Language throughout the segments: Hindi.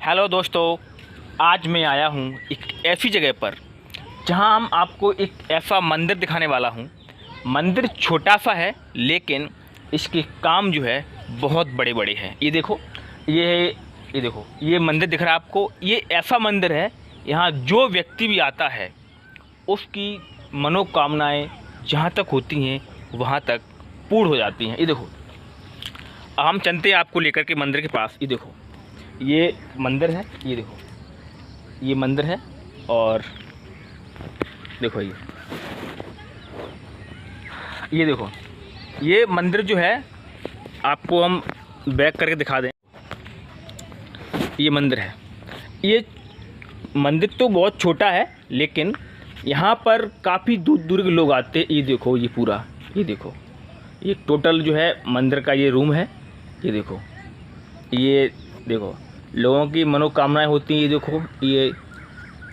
हेलो दोस्तों, आज मैं आया हूँ एक ऐसी जगह पर जहाँ हम आपको एक ऐसा मंदिर दिखाने वाला हूँ। मंदिर छोटा सा है लेकिन इसके काम जो है बहुत बड़े बड़े हैं। ये देखो, ये देखो, ये मंदिर दिख रहा है आपको। ये ऐसा मंदिर है, यहाँ जो व्यक्ति भी आता है उसकी मनोकामनाएं जहाँ तक होती हैं वहाँ तक पूर्ण हो जाती हैं। ये देखो, हम चलते हैं आपको लेकर के मंदिर के पास। ये देखो, ये मंदिर है। ये देखो, ये मंदिर है और देखो ये देखो, ये मंदिर जो है आपको हम बैक करके दिखा दें। ये मंदिर है। ये मंदिर तो बहुत छोटा है लेकिन यहाँ पर काफ़ी दूर दूर के लोग आते हैं। ये देखो, ये पूरा, ये देखो, ये टोटल जो है मंदिर का ये रूम है। ये देखो, ये देखो, लोगों की मनोकामनाएं होती हैं। ये देखो, ये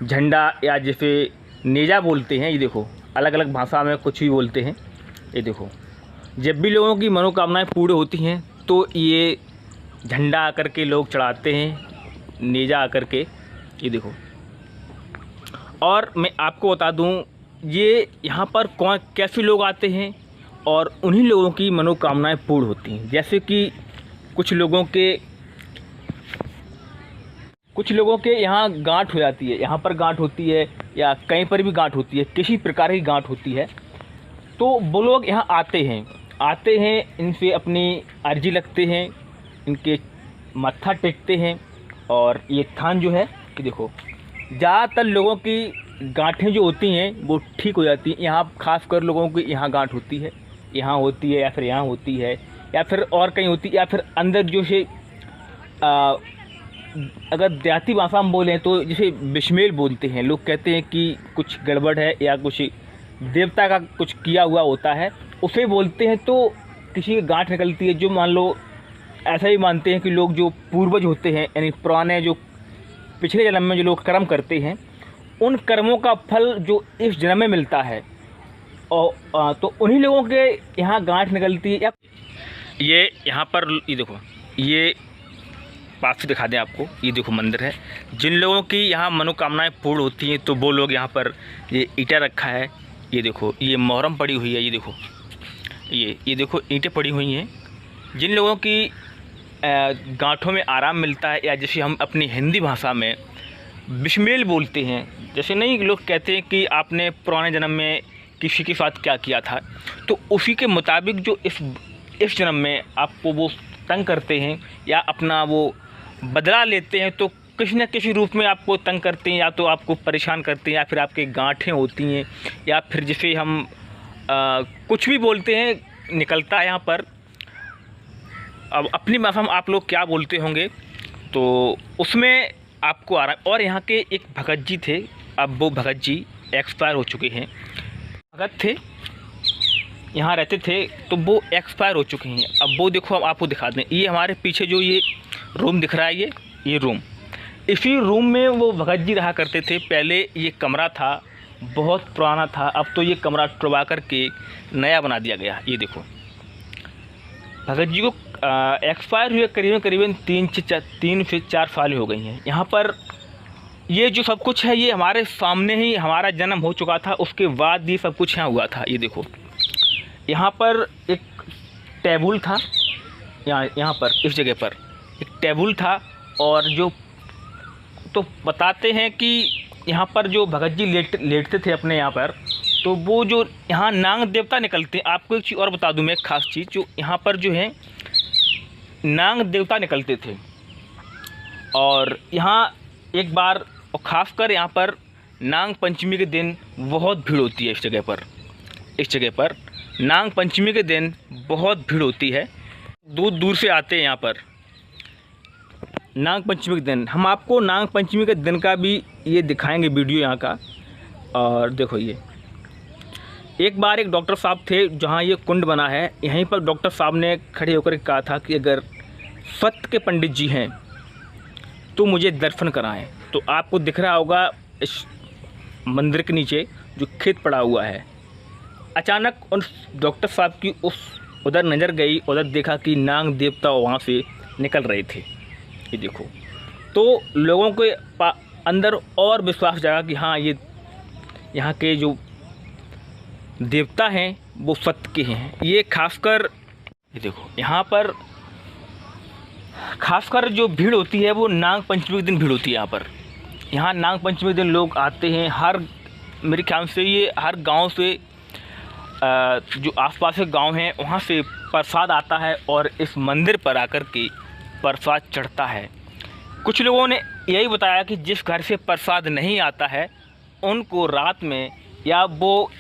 झंडा या जैसे नेजा बोलते हैं। ये देखो, अलग अलग भाषा में कुछ भी बोलते हैं। ये देखो, जब भी लोगों की मनोकामनाएं पूरी होती हैं तो ये झंडा आकर के लोग चढ़ाते हैं, नेजा आकर के। ये देखो, और मैं आपको बता दूं, ये यहाँ पर कौन कैसे लोग आते हैं और उन्हीं लोगों की मनोकामनाएं पूर्ण होती हैं। जैसे कि कुछ लोगों के यहाँ गांठ हो जाती है, यहाँ पर गांठ होती है या कहीं पर भी गांठ होती है, किसी प्रकार की गांठ होती है, तो वो लोग यहाँ आते हैं, इनसे अपनी अर्जी लगते हैं, इनके मत्था टेकते हैं और ये थान जो है, कि देखो, ज़्यादातर लोगों की गांठें जो होती हैं वो ठीक हो जाती हैं। यहाँ खासकर लोगों की यहाँ गांठ होती है, यहाँ होती है या फिर यहाँ होती है या फिर और कहीं होती है या फिर अंदर जो से अगर देहाती भाषा में बोलें तो जैसे बिस्मिल बोलते हैं लोग, कहते हैं कि कुछ गड़बड़ है या कुछ देवता का कुछ किया हुआ होता है, उसे बोलते हैं। तो किसी की गांठ निकलती है, जो मान लो ऐसा ही मानते हैं कि लोग जो पूर्वज होते हैं, यानी पुराने जो पिछले जन्म में जो लोग कर्म करते हैं, उन कर्मों का फल जो इस जन्म में मिलता है, और तो उन्हीं लोगों के यहाँ गांठ निकलती है। ये यहाँ पर ये देखो, ये पास से दिखा दें आपको। ये देखो मंदिर है। जिन लोगों की यहाँ मनोकामनाएं पूर्ण होती हैं तो वो लोग यहाँ पर ये ईंटा रखा है। ये देखो, ये मोहरम पड़ी हुई है। ये देखो, ये देखो, ईंटें पड़ी हुई हैं। जिन लोगों की गांठों में आराम मिलता है, या जैसे हम अपनी हिंदी भाषा में बिस्मिल बोलते हैं, जैसे नहीं लोग कहते हैं कि आपने पुराने जन्म में किसी के साथ क्या किया था, तो उसी के मुताबिक जो इस जन्म में आपको वो तंग करते हैं या अपना वो बदला लेते हैं, तो किसी न किसी रूप में आपको तंग करते हैं, या तो आपको परेशान करते हैं, या फिर आपके गांठें होती हैं, या फिर जिसे हम कुछ भी बोलते हैं निकलता है यहाँ पर। अब अपनी भाषा में आप लोग क्या बोलते होंगे तो उसमें आपको आ रहा है। और यहाँ के एक भगत जी थे, अब वो भगत जी एक्सपायर हो चुके हैं। भगत थे, यहाँ रहते थे, तो वो एक्सपायर हो चुके हैं। अब वो देखो, हम आपको दिखा दें। ये हमारे पीछे जो ये रूम दिख रहा है, ये रूम, इसी रूम में वो भगत जी रहा करते थे। पहले ये कमरा था, बहुत पुराना था, अब तो ये कमरा तुड़वा करके नया बना दिया गया। ये देखो, भगत जी को एक्सपायर हुए करीबन 3 से 4 साल हो गई हैं। यहाँ पर ये जो सब कुछ है, ये हमारे सामने ही हमारा जन्म हो चुका था, उसके बाद ये सब कुछ यहाँ हुआ था। ये देखो, यहाँ पर एक टेबल था, यहाँ पर इस जगह पर एक टेबल था, और जो तो बताते हैं कि यहाँ पर जो भगत जी लेटते थे अपने यहाँ पर, तो वो जो यहाँ नाग देवता निकलते हैं। आपको एक चीज़ और बता दूँ मैं, एक ख़ास चीज़, जो यहाँ पर जो है नाग देवता निकलते थे। और यहाँ एक बार, और ख़ासकर यहाँ पर नाग पंचमी के दिन बहुत भीड़ होती है इस जगह पर नाग पंचमी के दिन बहुत भीड़ होती है, दूर दूर से आते हैं यहाँ पर नाग पंचमी के दिन। हम आपको नाग पंचमी के दिन का भी ये दिखाएंगे वीडियो यहाँ का। और देखो, ये एक बार एक डॉक्टर साहब थे, जहाँ ये कुंड बना है, यहीं पर डॉक्टर साहब ने खड़े होकर कहा था कि अगर सत्य के पंडित जी हैं तो मुझे दर्शन कराएं। तो आपको दिख रहा होगा इस मंदिर के नीचे जो खेत पड़ा हुआ है। अचानक उन डॉक्टर साहब की उधर नज़र गई, उधर देखा कि नाग देवता वहाँ से निकल रहे थे। ये देखो, तो लोगों के अंदर और विश्वास जागा कि हाँ, ये यहाँ के जो देवता हैं वो सत्य के हैं। ये खासकर ये देखो, यहाँ पर खासकर जो भीड़ होती है वो नाग पंचमी के दिन भीड़ होती है। यहाँ नाग पंचमी के दिन लोग आते हैं। मेरे ख्याल से ये हर गांव से जो आसपास के गांव हैं वहाँ से प्रसाद आता है और इस मंदिर पर आकर के प्रसाद चढ़ता है। कुछ लोगों ने यही बताया कि जिस घर से प्रसाद नहीं आता है उनको रात में या वो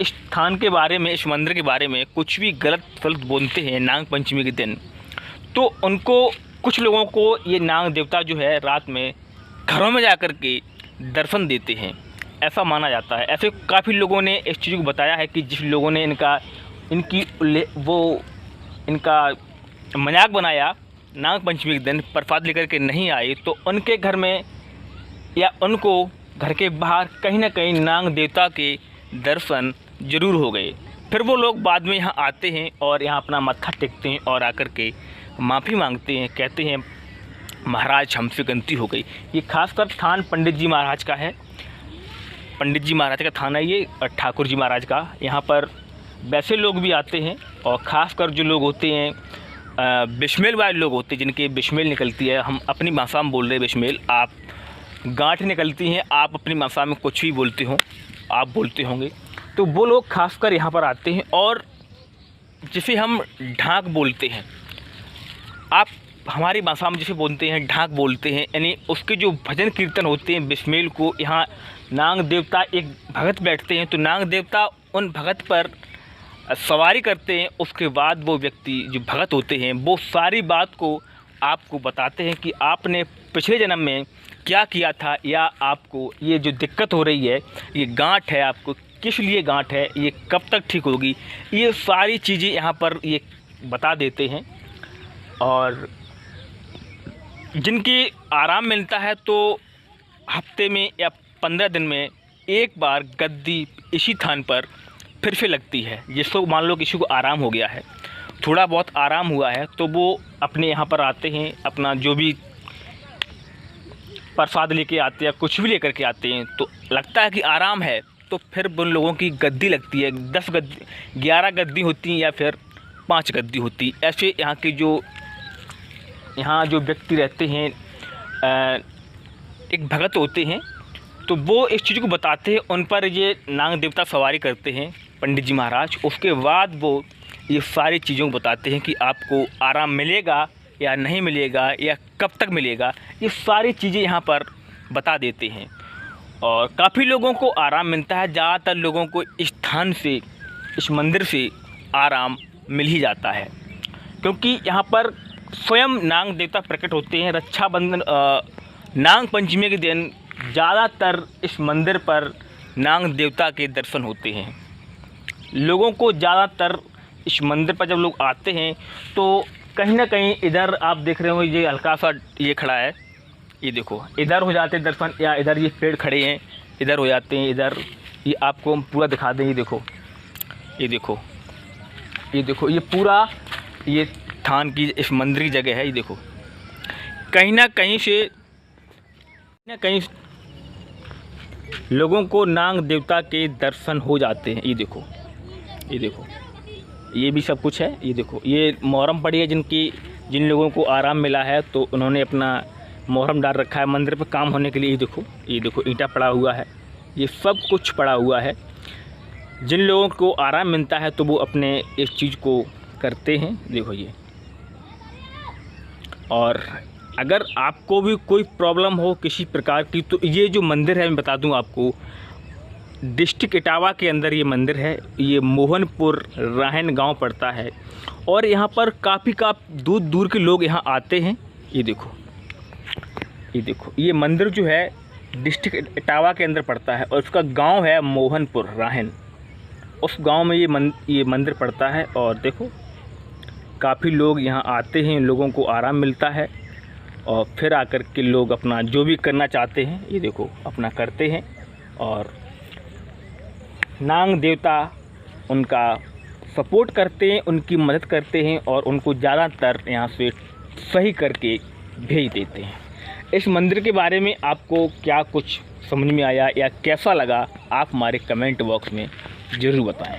इस स्थान के बारे में, इस मंदिर के बारे में कुछ भी गलत फलत बोलते हैं नाग पंचमी के दिन, तो उनको, कुछ लोगों को ये नाग देवता जो है रात में घरों में जाकर के दर्शन देते हैं, ऐसा माना जाता है। ऐसे काफ़ी लोगों ने इस चीज़ को बताया है कि जिस लोगों ने इनका मजाक बनाया, नाग पंचमी के दिन प्रसाद लेकर के नहीं आए, तो उनके घर में या उनको घर के बाहर कहीं ना कहीं नाग देवता के दर्शन ज़रूर हो गए। फिर वो लोग बाद में यहाँ आते हैं और यहाँ अपना मत्था टेकते हैं और आकर के माफ़ी मांगते हैं, कहते हैं महाराज हमसे गलती हो गई। ये खासकर थान पंडित जी महाराज का है। पंडित जी महाराज का थान है ये, ठाकुर जी महाराज का। यहाँ पर वैसे लोग भी आते हैं और ख़ासकर जो लोग होते हैं बिस्मेल वाले लोग होते हैं, जिनके बिस्मेल निकलती है, हम अपनी भाषा में बोल रहे हैं बिस्मेल, आप गांठ निकलती हैं, आप अपनी भाषा में कुछ भी बोलते हो, आप बोलते होंगे, तो वो लोग खासकर यहाँ पर आते हैं और जिसे हम ढाक बोलते हैं, आप हमारी भाषा में जिसे बोलते हैं ढाक बोलते हैं, यानी उसके जो भजन कीर्तन होते हैं बिस्मेल को, यहाँ नाग देवता एक भगत बैठते हैं, तो नाग देवता उन भगत पर सवारी करते हैं। उसके बाद वो व्यक्ति जो भगत होते हैं वो सारी बात को आपको बताते हैं कि आपने पिछले जन्म में क्या किया था, या आपको ये जो दिक्कत हो रही है, ये गांठ है, आपको किस लिए गांठ है, ये कब तक ठीक होगी, ये सारी चीज़ें यहाँ पर ये बता देते हैं। और जिनकी आराम मिलता है तो हफ्ते में या 15 दिन में एक बार गद्दी इसी थान पर फिर से लगती है। जिसको मान लो किसी को आराम हो गया है, थोड़ा बहुत आराम हुआ है, तो वो अपने यहाँ पर आते हैं, अपना जो भी प्रसाद लेके आते हैं, कुछ भी लेकर के आते हैं, तो लगता है कि आराम है, तो फिर उन लोगों की गद्दी लगती है। 10 गद्दी, 11 गद्दी होती हैं या फिर 5 गद्दी होती। ऐसे यहाँ जो व्यक्ति रहते हैं एक भगत होते हैं, तो वो इस चीज़ को बताते हैं, उन पर ये नाग देवता सवारी करते हैं पंडित जी महाराज। उसके बाद वो ये सारी चीज़ों को बताते हैं कि आपको आराम मिलेगा या नहीं मिलेगा, या कब तक मिलेगा, ये सारी चीज़ें यहाँ पर बता देते हैं। और काफ़ी लोगों को आराम मिलता है। ज़्यादातर लोगों को इस स्थान से, इस मंदिर से आराम मिल ही जाता है, क्योंकि यहाँ पर स्वयं नाग देवता प्रकट होते हैं। रक्षाबंधन, नाग पंचमी के दिन ज़्यादातर इस मंदिर पर नाग देवता के दर्शन होते हैं। लोगों को ज़्यादातर इस मंदिर पर जब लोग आते हैं तो कहीं ना कहीं, इधर आप देख रहे हो ये हल्का सा ये खड़ा है, ये देखो, इधर हो जाते हैं दर्शन, या इधर ये पेड़ खड़े हैं, इधर हो जाते हैं, इधर ये आपको हम पूरा दिखा दें। ये देखो, ये देखो, ये देखो, ये पूरा ये थान की, इस मंदिर की जगह है। ये देखो, कहीं ना कहीं लोगों को नाग देवता के दर्शन हो जाते हैं। ये देखो, ये देखो, ये भी सब कुछ है। ये देखो, ये मोहरम पड़ी है, जिन लोगों को आराम मिला है तो उन्होंने अपना मोहरम डाल रखा है मंदिर पर काम होने के लिए। ये देखो, ये देखो, ईंटा पड़ा हुआ है, ये सब कुछ पड़ा हुआ है। जिन लोगों को आराम मिलता है तो वो अपने इस चीज़ को करते हैं। देखो ये, और अगर आपको भी कोई प्रॉब्लम हो किसी प्रकार की, तो ये जो मंदिर है मैं बता दूं आपको, डिस्ट्रिक्ट इटावा के अंदर ये मंदिर है। ये मोहनपुर राहन गांव पड़ता है और यहाँ पर काफ़ी दूर दूर के लोग यहाँ आते हैं। ये देखो, ये देखो, ये मंदिर जो है डिस्ट्रिक्ट इटावा के अंदर पड़ता है और उसका गांव है मोहनपुर राहन। उस गांव में ये मंदिर पड़ता है। और देखो, काफ़ी लोग यहाँ आते हैं, लोगों को आराम मिलता है और फिर आकर के लोग अपना जो भी करना चाहते हैं, ये देखो, अपना करते हैं। और नाग देवता उनका सपोर्ट करते हैं, उनकी मदद करते हैं और उनको ज़्यादातर यहाँ से सही करके भेज देते हैं। इस मंदिर के बारे में आपको क्या कुछ समझ में आया या कैसा लगा, आप हमारे कमेंट बॉक्स में ज़रूर बताएं।